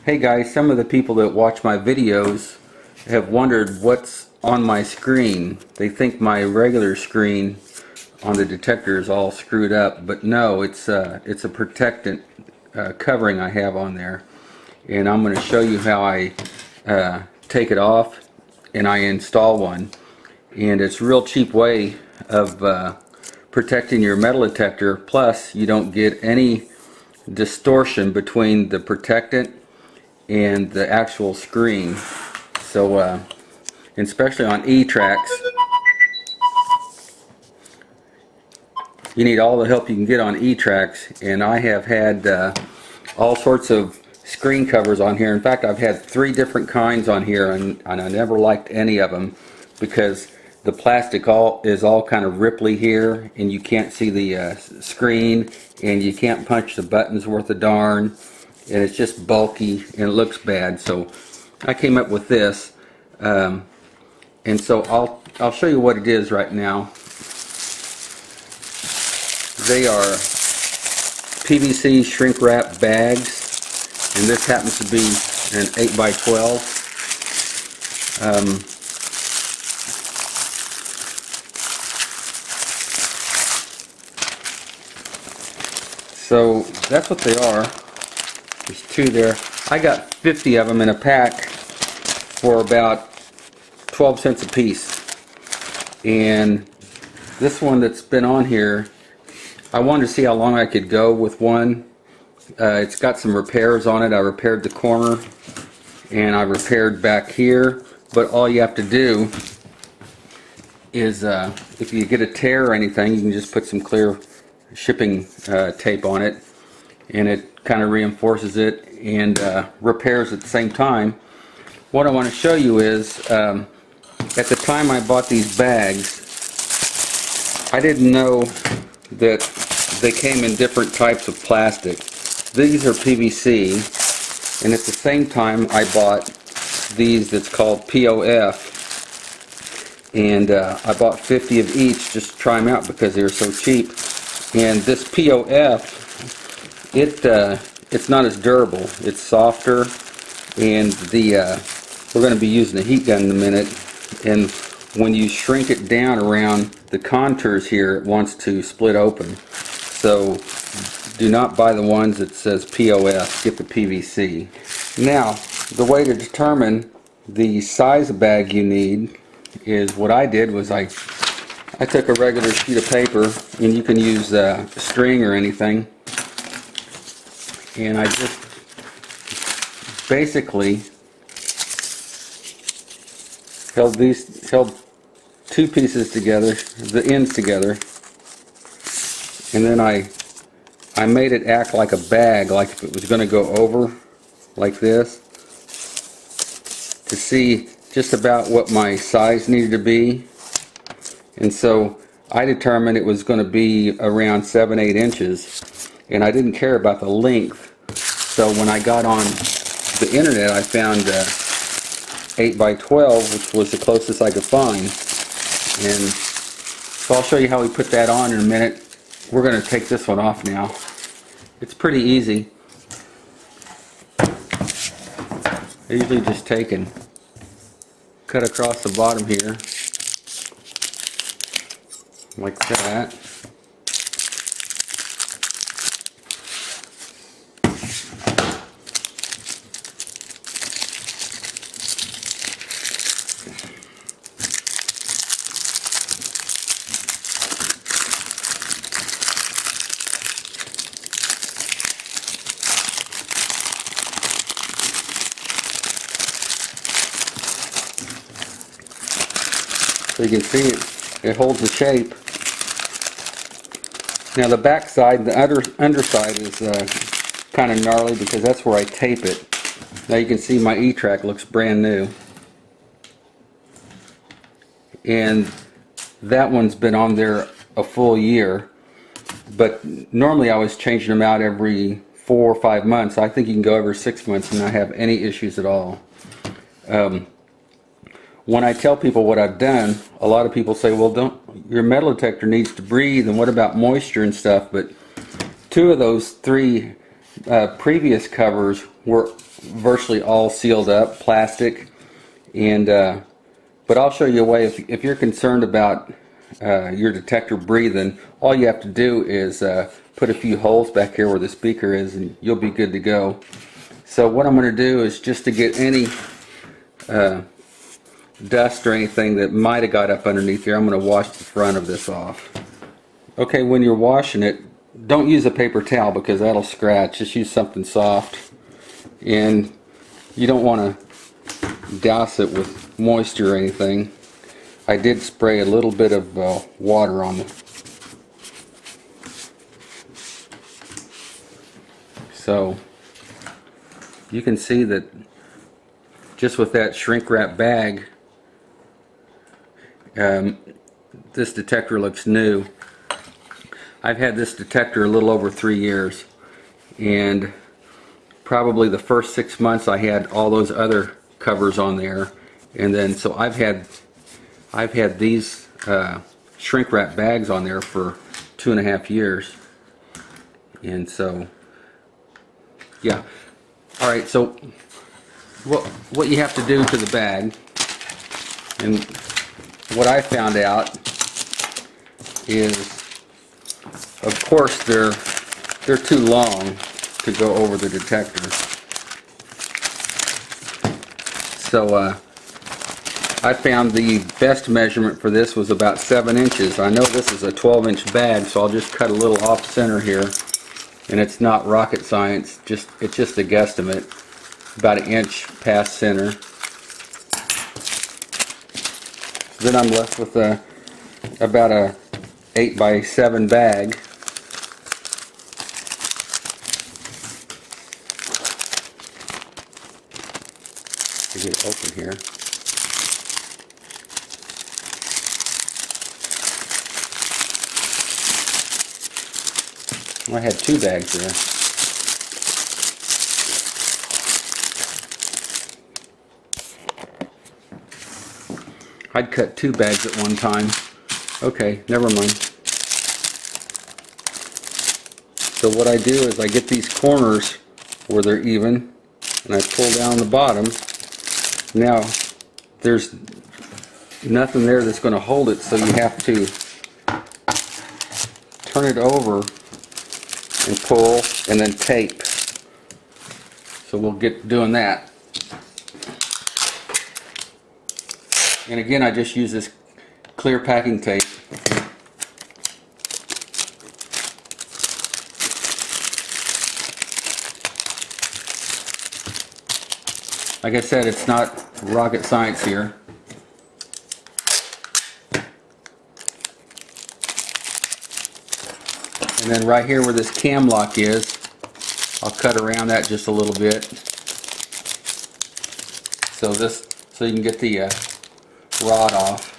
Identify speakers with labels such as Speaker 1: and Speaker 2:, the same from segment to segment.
Speaker 1: Hey guys, some of the people that watch my videos have wondered what's on my screen. They think my regular screen on the detector is all screwed up, but no, it's a protectant covering I have on there, and I'm going to show you how I take it off and I install one. And it's a real cheap way of protecting your metal detector, plus you don't get any distortion between the protectant and the actual screen. So especially on E-tracks, you need all the help you can get on E-tracks, and I have had all sorts of screen covers on here. In fact, I've had 3 different kinds on here, and I never liked any of them because the plastic is all kind of ripply here, and you can't see the screen, and you can't punch the buttons worth a darn, and it's just bulky and it looks bad. So I came up with this, and so I'll show you what it is right now. They are PVC shrink wrap bags, and this happens to be an 8x12. So that's what they are. There's 2 there. I got 50 of them in a pack for about 12 cents a piece. And this one that's been on here, I wanted to see how long I could go with one. It's got some repairs on it. I repaired the corner and I repaired back here. But all you have to do is, if you get a tear or anything, you can just put some clear shipping tape on it, and it kind of reinforces it and repairs at the same time. What I want to show you is, at the time I bought these bags, I didn't know that they came in different types of plastic. These are PVC, and at the same time I bought these that's called POF, and I bought 50 of each just to try them out because they were so cheap. And this POF, it's not as durable. It's softer, and we're going to be using a heat gun in a minute, and when you shrink it down around the contours here, it wants to split open. So do not buy the ones that says POF, get the PVC. Now, the way to determine the size of bag you need is, what I did was I took a regular sheet of paper, and you can use string or anything, and I just basically held 2 pieces together, the ends together, and then I made it act like a bag, like if it was going to go over like this, to see just about what my size needed to be. And so I determined it was going to be around 7-8 inches, and I didn't care about the length. So when I got on the internet, I found 8x12, which was the closest I could find. And so I'll show you how we put that on in a minute. We're going to take this one off now. It's pretty easy. I usually just take and cut across the bottom here, like that. So you can see it holds the shape. Now the back side, the underside is kind of gnarly because that's where I tape it. Now you can see my E-track looks brand new. And that one's been on there a full year. But normally I was changing them out every 4 or 5 months. I think you can go every 6 months and not have any issues at all. When I tell people what I've done, a lot of people say, well, your metal detector needs to breathe, and what about moisture and stuff? But 2 of those 3 previous covers were virtually all sealed up, plastic, and but I'll show you a way. If you're concerned about your detector breathing, all you have to do is put a few holes back here where the speaker is, and you'll be good to go. So what I'm going to do is, just to get any dust or anything that might have got up underneath here, I'm going to wash the front of this off. Okay, when you're washing it, don't use a paper towel because that'll scratch. Just use something soft, and you don't want to douse it with moisture or anything. I did spray a little bit of water on it. So you can see that just with that shrink wrap bag, this detector looks new. I've had this detector a little over 3 years, and probably the first 6 months I had all those other covers on there, and then so I've had these shrink wrap bags on there for 2.5 years. And so yeah, alright, so what you have to do to the bag, and what I found out is, of course, they're too long to go over the detector. So I found the best measurement for this was about 7 inches. I know this is a 12-inch bag, so I'll just cut a little off center here, and it's not rocket science. It's just a guesstimate, about 1 inch past center. Then I'm left with about a 8 by 7 bag. To get it open here. I had 2 bags there. I'd cut 2 bags at one time. Okay, never mind. So what I do is I get these corners where they're even, and I pull down the bottom. Now there's nothing there that's going to hold it, so you have to turn it over and pull and then tape. So we'll get doing that. And again, I just use this clear packing tape. Like I said, it's not rocket science here. And then right here where this cam lock is, I'll cut around that just a little bit. So you can get the rod off.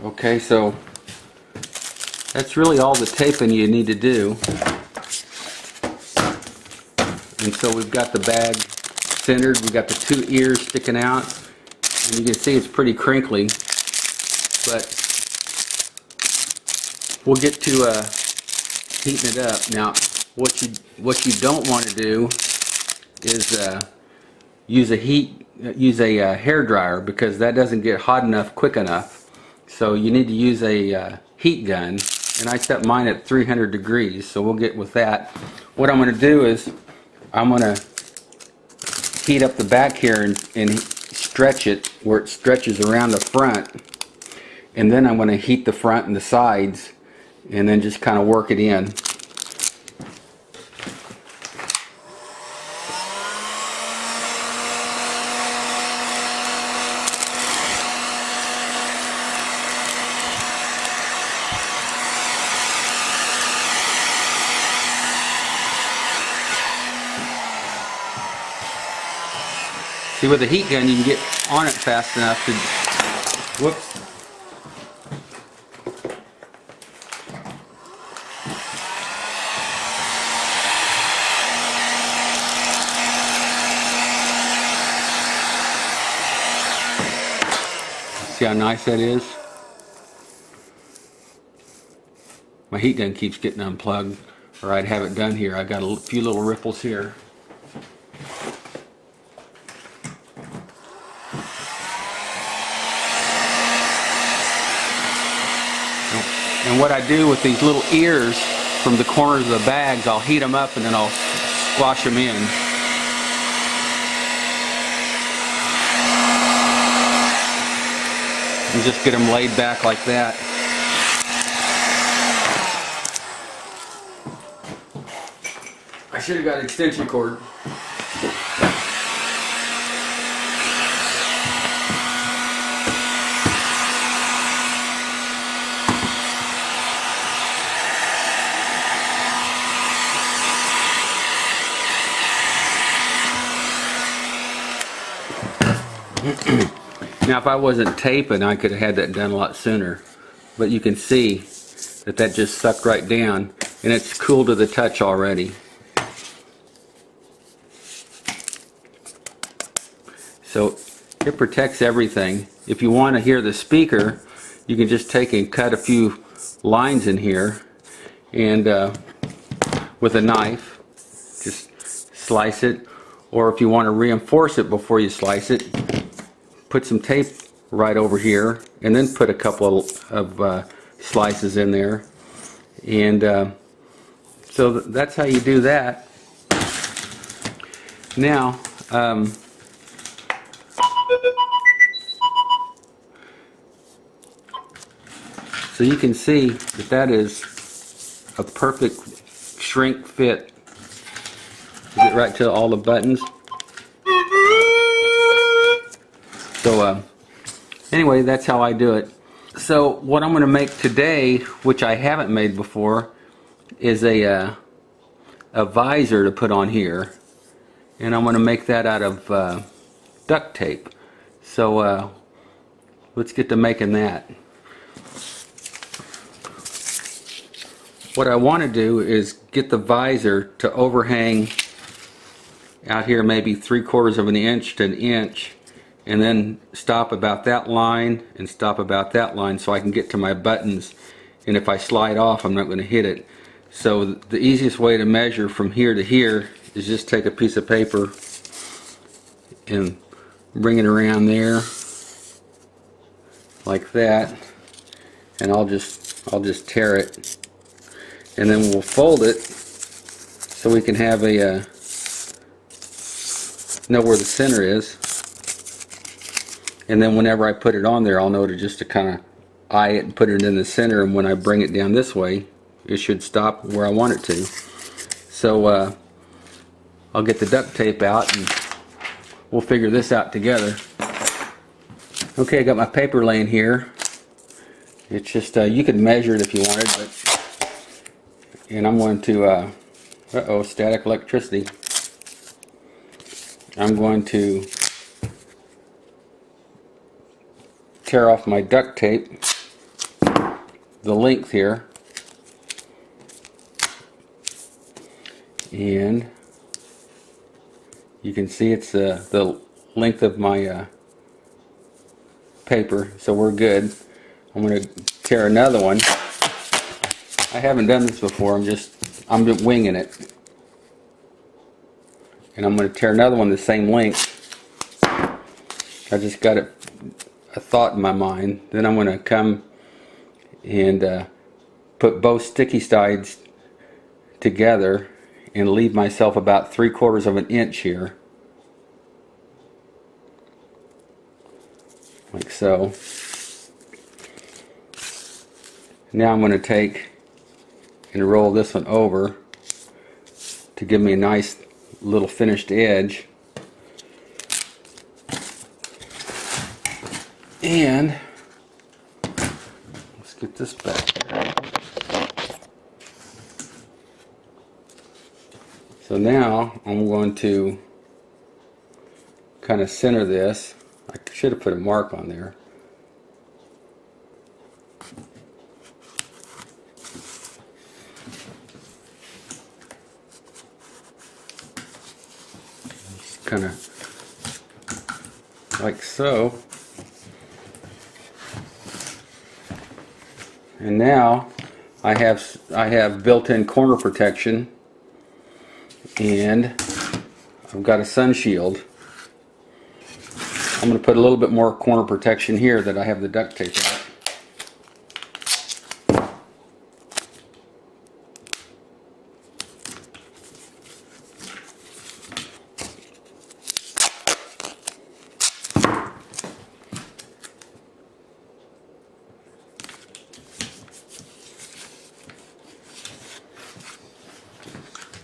Speaker 1: Okay, so that's really all the taping you need to do. And so we've got the bag centered, we've got the 2 ears sticking out, and you can see it's pretty crinkly, but we'll get to heating it up. Now what you don't want to do is use a hair dryer, because that doesn't get hot enough quick enough. So you need to use a heat gun, and I set mine at 300 degrees, so we'll get with that. What I'm going to do is I'm going to heat up the back here and stretch it where it stretches around the front, and then I'm going to heat the front and the sides, and then just kind of work it in. See, with a heat gun you can get on it fast enough to, whoops. See how nice that is? my heat gun keeps getting unplugged, or I'd have it done here. I got a few little ripples here. And what I do with these little ears from the corners of the bags, I'll heat them up and then I'll squash them in. And just get them laid back like that. I should have got an extension cord. Now if I wasn't taping, I could have had that done a lot sooner, but you can see that that just sucked right down, and it's cool to the touch already. So it protects everything. If you want to hear the speaker, you can just take and cut a few lines in here, and with a knife just slice it, or if you want to reinforce it before you slice it, put some tape right over here and then put a couple of slices in there, and so that's how you do that. Now so you can see that that is a perfect shrink fit. Get right to all the buttons. So anyway, that's how I do it. So what I'm going to make today, which I haven't made before, is a visor to put on here, and I'm going to make that out of duct tape. So let's get to making that. What I want to do is get the visor to overhang out here maybe 3/4 of an inch to an inch, and then stop about that line and stop about that line so I can get to my buttons, and if I slide off I'm not going to hit it. So the easiest way to measure from here to here is just take a piece of paper and bring it around there like that, and I'll just tear it, and then we'll fold it so we can have a know where the center is. And then whenever I put it on there, I'll know to kind of eye it and put it in the center, and when I bring it down this way, it should stop where I want it to. So I'll get the duct tape out and we'll figure this out together. Okay, I got my paper laying here. It's just, you could measure it if you wanted, but, and I'm going to, uh-oh, static electricity. I'm going to tear off my duct tape, the length here, and you can see it's the length of my paper, so we're good. I'm going to tear another one. I haven't done this before, I'm winging it. And I'm going to tear another one the same length. I just got a thought in my mind. Then I'm going to come and put both sticky sides together and leave myself about 3/4 of an inch here, like so. Now I'm going to take and roll this one over to give me a nice little finished edge, and let's get this back here. So now I'm going to kind of center this. I should have put a mark on there. Just kind of like so. And now I have built-in corner protection, and I've got a sun shield. I'm going to put a little bit more corner protection here that I have the duct tape on.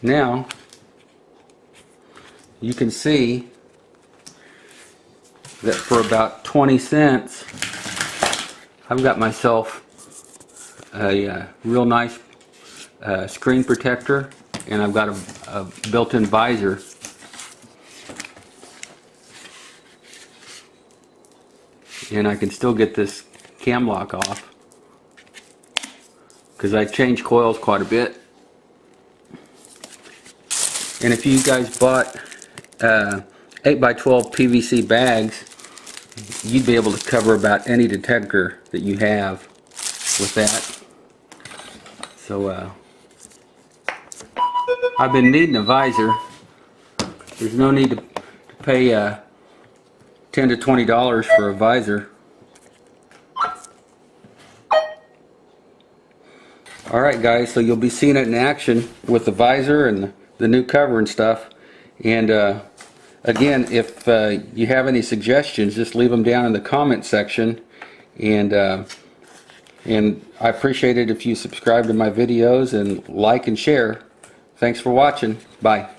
Speaker 1: Now you can see that for about 20 cents I've got myself a real nice screen protector, and I've got a built-in visor. And I can still get this cam lock off because I changed coils quite a bit. And if you guys bought 8x12 PVC bags, you'd be able to cover about any detector that you have with that. So I've been needing a visor. There's no need to pay $10 to $20 for a visor. Alright guys, so you'll be seeing it in action with the visor and the new cover and stuff. And again, if you have any suggestions, just leave them down in the comment section. And I appreciate it if you subscribe to my videos and like and share. Thanks for watching. Bye.